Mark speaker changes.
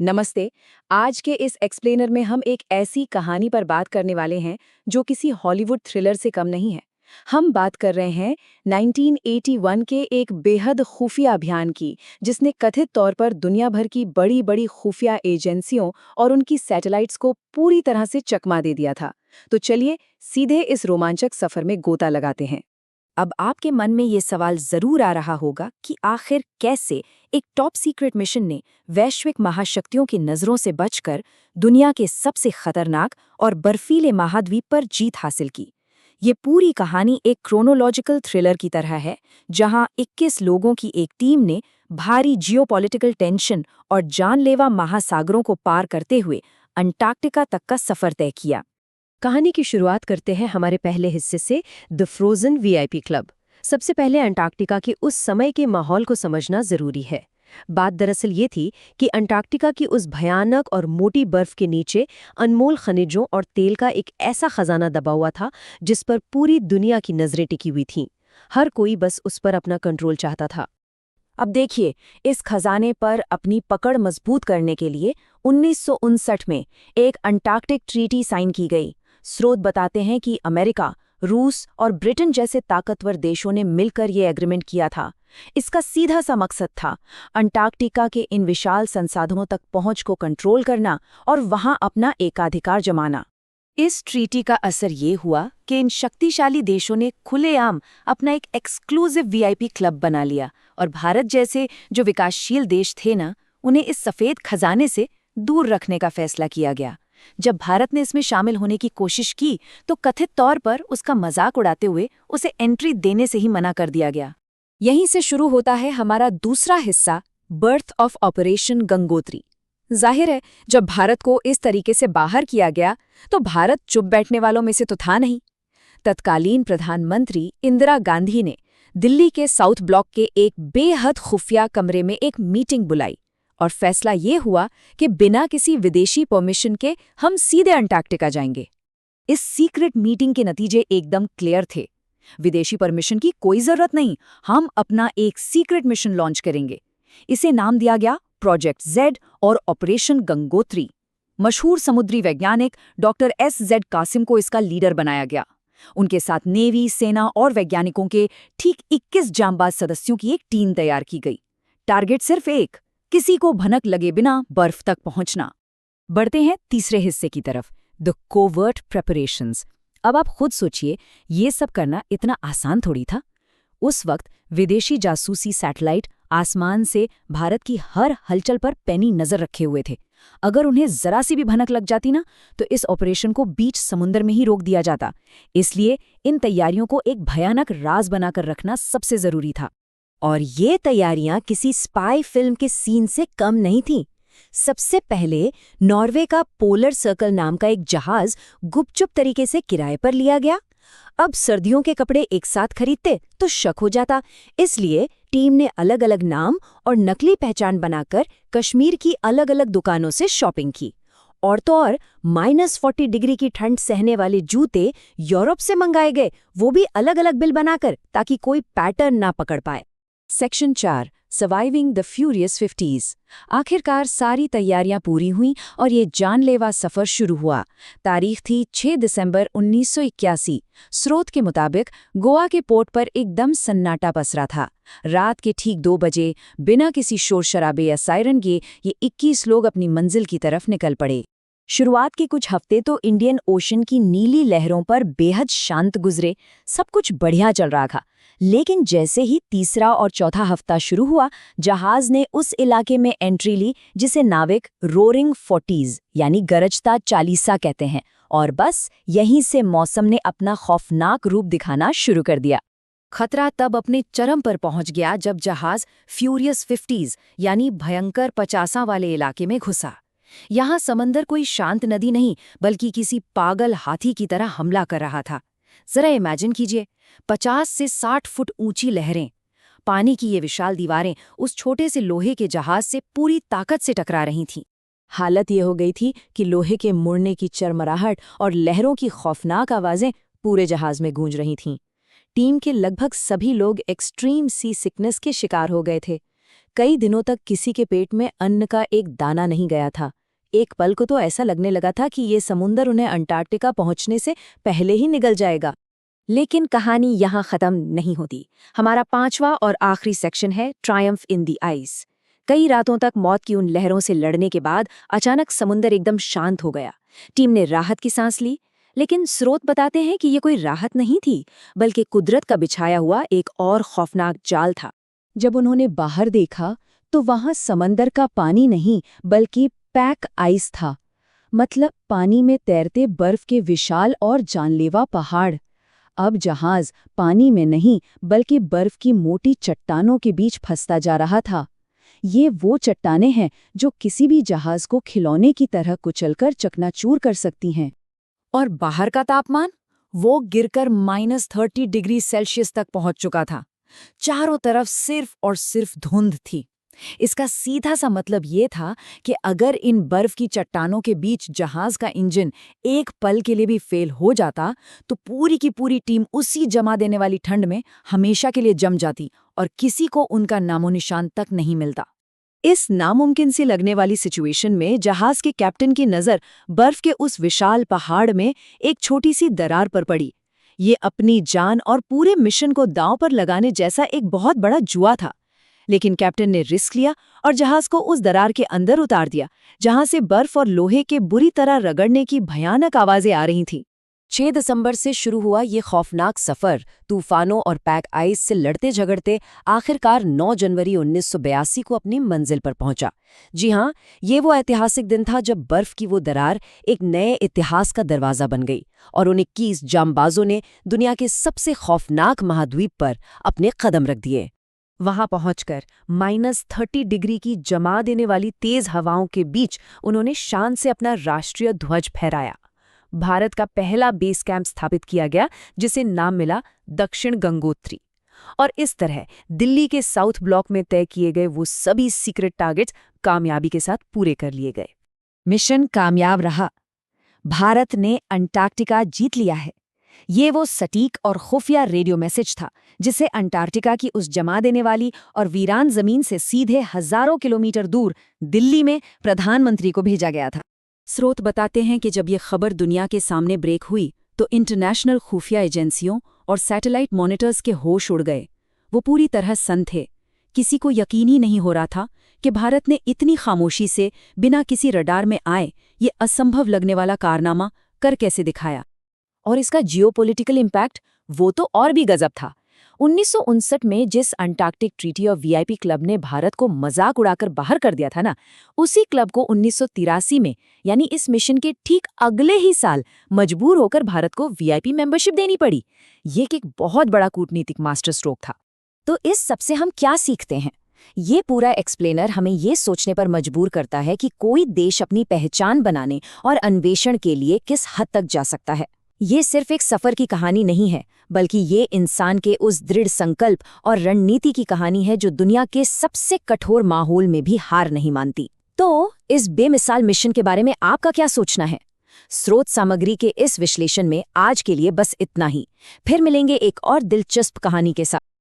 Speaker 1: नमस्ते। आज के इस एक्सप्लेनर में हम एक ऐसी कहानी पर बात करने वाले हैं जो किसी हॉलीवुड थ्रिलर से कम नहीं है। हम बात कर रहे हैं 1981 के एक बेहद खुफिया अभियान की, जिसने कथित तौर पर दुनिया भर की बड़ी-बड़ी खुफिया एजेंसियों और उनकी सैटेलाइट्स को पूरी तरह से चकमा दे दिया था। तो चलिए सीधे इस रोमांचक सफर में गोता लगाते हैं। अब आपके मन में ये सवाल जरूर आ रहा होगा कि आखिर कैसे एक टॉप सीक्रेट मिशन ने वैश्विक महाशक्तियों की नजरों से बचकर दुनिया के सबसे खतरनाक और बर्फीले महाद्वीप पर जीत हासिल की। ये पूरी कहानी एक क्रोनोलॉजिकल थ्रिलर की तरह है, जहां 21 लोगों की एक टीम ने भारी जियोपॉलिटिकल टेंशन और जानलेवा महासागरों को पार करते हुए अंटार्कटिका तक का सफर तय किया।
Speaker 2: कहानी की शुरुआत करते हैं हमारे पहले हिस्से से, द फ्रोजन वीआईपी क्लब। सबसे पहले अंटार्कटिका के उस समय के माहौल को समझना जरूरी है। बात दरअसल ये थी कि अंटार्कटिका की उस भयानक और मोटी बर्फ के नीचे अनमोल खनिजों और तेल का एक ऐसा खजाना दबा हुआ था जिस पर पूरी दुनिया की नजरें टिकी हुई थीं। हर कोई बस उस पर अपना कंट्रोल चाहता था।
Speaker 1: अब देखिए, इस खजाने पर अपनी पकड़ मजबूत करने के लिए 1959 में एक अंटार्कटिक ट्रीटी साइन की गई। स्रोत बताते हैं कि अमेरिका, रूस और ब्रिटेन जैसे ताकतवर देशों ने मिलकर ये एग्रीमेंट किया था। इसका सीधा सा मकसद था अंटार्कटिका के इन विशाल संसाधनों तक पहुंच को कंट्रोल करना और वहां अपना एकाधिकार जमाना। इस ट्रीटी का असर ये हुआ कि इन शक्तिशाली देशों ने खुलेआम अपना एक एक्सक्लूसिव वीआईपी क्लब बना लिया और भारत जैसे जो विकासशील देश थे ना, उन्हें इस सफेद खजाने से दूर रखने का फैसला किया गया। जब भारत ने इसमें शामिल होने की कोशिश की तो कथित तौर पर उसका मजाक उड़ाते हुए उसे एंट्री देने से ही मना कर दिया गया। यहीं से शुरू होता है हमारा दूसरा हिस्सा, बर्थ ऑफ ऑपरेशन गंगोत्री। जाहिर है, जब भारत को इस तरीके से बाहर किया गया तो भारत चुप बैठने वालों में से तो था नहीं। तत्कालीन प्रधानमंत्री इंदिरा गांधी ने दिल्ली के साउथ ब्लॉक के एक बेहद खुफिया कमरे में एक मीटिंग बुलाई और फैसला ये हुआ कि बिना किसी विदेशी परमिशन के हम सीधे अंटार्कटिका जाएंगे। इस सीक्रेट मीटिंग के नतीजे एकदम क्लियर थे। विदेशी परमिशन की कोई जरूरत नहीं, हम अपना एक सीक्रेट मिशन लॉन्च करेंगे। इसे नाम दिया गया प्रोजेक्ट जेड और ऑपरेशन गंगोत्री। मशहूर समुद्री वैज्ञानिक डॉक्टर एस.जेड. कासिम को इसका लीडर बनाया गया। उनके साथ नेवी, सेना और वैज्ञानिकों के ठीक 21 जांबाज सदस्यों की एक टीम तैयार की गई। टारगेट सिर्फ एक, किसी को भनक लगे बिना बर्फ तक पहुंचना। बढ़ते हैं तीसरे हिस्से की तरफ, द कोवर्ट प्रेपरेशंस। अब आप खुद सोचिए, ये सब करना इतना आसान थोड़ी था। उस वक्त विदेशी जासूसी सैटेलाइट आसमान से भारत की हर हलचल पर पैनी नजर रखे हुए थे। अगर उन्हें जरा सी भी भनक लग जाती ना, तो इस ऑपरेशन को बीच समुद्र में ही रोक दिया जाता। इसलिए इन तैयारियों को एक भयानक राज बनाकर रखना सबसे जरूरी था। और ये तैयारियां किसी स्पाई फिल्म के सीन से कम नहीं थीं। सबसे पहले नॉर्वे का पोलर सर्कल नाम का एक जहाज गुपचुप तरीके से किराए पर लिया गया। अब सर्दियों के कपड़े एक साथ खरीदते तो शक हो जाता, इसलिए टीम ने अलग अलग नाम और नकली पहचान बनाकर कश्मीर की अलग अलग दुकानों से शॉपिंग की। और तो और -40 डिग्री की ठंड सहने वाले जूते यूरोप से मंगाए गए, वो भी अलग अलग बिल बनाकर, ताकि कोई पैटर्न ना पकड़ पाए। Section 4, surviving the furious 50s। आखिरकार सारी तैयारियां पूरी हुईं और ये जानलेवा सफर शुरू हुआ। तारीख थी 6 दिसंबर 1981। स्रोत के मुताबिक गोवा के पोर्ट पर एकदम सन्नाटा पसरा था। रात के ठीक 2 बजे बिना किसी शोर शराबे या सायरन के ये 21 लोग अपनी मंजिल की तरफ निकल पड़े। शुरुआत के कुछ हफ्ते तो इंडियन ओशन की नीली लहरों पर बेहद शांत गुजरे, सब कुछ बढ़िया चल रहा था। लेकिन जैसे ही तीसरा और चौथा हफ्ता शुरू हुआ, जहाज ने उस इलाके में एंट्री ली जिसे नाविक रोरिंग 40s यानी गरजता चालीसा कहते हैं, और बस यहीं से मौसम ने अपना खौफनाक रूप दिखाना शुरू कर दिया। खतरा तब अपने चरम पर पहुंच गया जब जहाज फ्यूरियस 50s यानी भयंकर 50 वाले इलाके में घुसा। यहाँ समंदर कोई शांत नदी नहीं, बल्कि किसी पागल हाथी की तरह हमला कर रहा था। जरा इमेजिन कीजिए, 50 से 60 फुट ऊंची लहरें, पानी की ये विशाल दीवारें उस छोटे से लोहे के जहाज से पूरी ताकत से टकरा रही थीं। हालत ये हो गई थी कि लोहे के मुड़ने की चरमराहट और लहरों की खौफनाक आवाजें पूरे जहाज में गूंज रही थीं। टीम के लगभग सभी लोग एक्सट्रीम सी सिकनेस के शिकार हो गए थे। कई दिनों तक किसी के पेट में अन्न का एक दाना नहीं गया था। एक पल को तो ऐसा लगने लगा था कि ये समुंदर उन्हें अंटार्कटिका पहुंचने से पहले ही निगल जाएगा। लेकिन कहानी यहाँ खत्म नहीं होती। हमारा 5वां और आखिरी सेक्शन है ट्रायम्फ इन द आइस। कई रातों तक मौत की उन लहरों से लड़ने के बाद अचानक समुंदर एकदम शांत हो गया। टीम ने राहत की सांस ली, लेकिन स्रोत बताते हैं कि ये कोई राहत नहीं थी, बल्कि कुदरत का बिछाया हुआ एक और खौफनाक जाल था। जब उन्होंने बाहर देखा तो वहां समंदर का पानी नहीं बल्कि पैक आइस था, मतलब पानी में तैरते बर्फ के विशाल और जानलेवा पहाड़। अब जहाज पानी में नहीं बल्कि बर्फ की मोटी चट्टानों के बीच फंसता जा रहा था। ये वो चट्टानें हैं जो किसी भी जहाज को खिलौने की तरह कुचलकर चकनाचूर कर सकती हैं। और बाहर का तापमान वो गिरकर -30 डिग्री सेल्सियस तक पहुंच चुका था। चारों तरफ सिर्फ और सिर्फ धुंध थी। इसका सीधा सा मतलब ये था कि अगर इन बर्फ की चट्टानों के बीच जहाज का इंजन एक पल के लिए भी फेल हो जाता तो पूरी की पूरी टीम उसी जमा देने वाली ठंड में हमेशा के लिए जम जाती और किसी को उनका नामोनिशान तक नहीं मिलता। इस नामुमकिन सी लगने वाली सिचुएशन में जहाज के कैप्टन की नज़र बर्फ के उस विशाल पहाड़ में एक छोटी सी दरार पर पड़ी। ये अपनी जान और पूरे मिशन को दांव पर लगाने जैसा एक बहुत बड़ा जुआ था। लेकिन कैप्टन ने रिस्क लिया और जहाज को उस दरार के अंदर उतार दिया, जहां से बर्फ और लोहे के बुरी तरह रगड़ने की भयानक आवाजें आ रही थीं। 6 दिसंबर से शुरू हुआ ये खौफनाक सफर तूफानों और पैक आइस से लड़ते झगड़ते आखिरकार 9 जनवरी 1982 को अपनी मंजिल पर पहुंचा। जी हां, ये वो ऐतिहासिक दिन था जब बर्फ की वो दरार एक नए इतिहास का दरवाजा बन गई और उन 21 जांबाजों ने दुनिया के सबसे खौफनाक महाद्वीप पर अपने कदम रख दिए। वहां पहुंचकर -30 डिग्री की जमा देने वाली तेज हवाओं के बीच उन्होंने शान से अपना राष्ट्रीय ध्वज फहराया। भारत का पहला बेस कैंप स्थापित किया गया, जिसे नाम मिला दक्षिण गंगोत्री। और इस तरह दिल्ली के साउथ ब्लॉक में तय किए गए वो सभी सीक्रेट टारगेट्स कामयाबी के साथ पूरे कर लिए गए। मिशन कामयाब रहा। भारत ने अंटार्कटिका जीत लिया है। ये वो सटीक और खुफिया रेडियो मैसेज था जिसे अंटार्कटिका की उस जमा देने वाली और वीरान जमीन से सीधे हजारों किलोमीटर दूर दिल्ली में प्रधानमंत्री को भेजा गया था। स्रोत बताते हैं कि जब ये खबर दुनिया के सामने ब्रेक हुई तो इंटरनेशनल खुफिया एजेंसियों और सैटेलाइट मॉनिटर्स के होश उड़ गए। वो पूरी तरह सन्न थे। किसी को यकीन ही नहीं हो रहा था कि भारत ने इतनी खामोशी से बिना किसी रडार में आए ये असंभव लगने वाला कारनामा कर कैसे दिखाया। और इसका जियोपॉलिटिकल इम्पैक्ट वो तो और भी गजब था। 1959 में जिस Antarctic treaty of VIP club ने भारत को मजाक उड़ाकर बाहर कर दिया था ना, उसी क्लब को 1983 में यानी इस मिशन के ठीक अगले ही साल मजबूर होकर भारत को वीआईपी मेंबरशिप देनी पड़ी। ये एक बहुत बड़ा कूटनीतिक मास्टर स्ट्रोक था। तो इस सबसे हम क्या सीखते हैं? ये पूरा एक्सप्लेनर हमें ये सोचने पर मजबूर करता है कि कोई देश अपनी पहचान बनाने और अन्वेषण के लिए किस हद तक जा सकता है। ये सिर्फ एक सफर की कहानी नहीं है, बल्कि ये इंसान के उस दृढ़ संकल्प और रणनीति की कहानी है जो दुनिया के सबसे कठोर माहौल में भी हार नहीं मानती। तो इस बेमिसाल मिशन के बारे में आपका क्या सोचना है? स्रोत सामग्री के इस विश्लेषण में आज के लिए बस इतना ही। फिर मिलेंगे एक और दिलचस्प कहानी के साथ।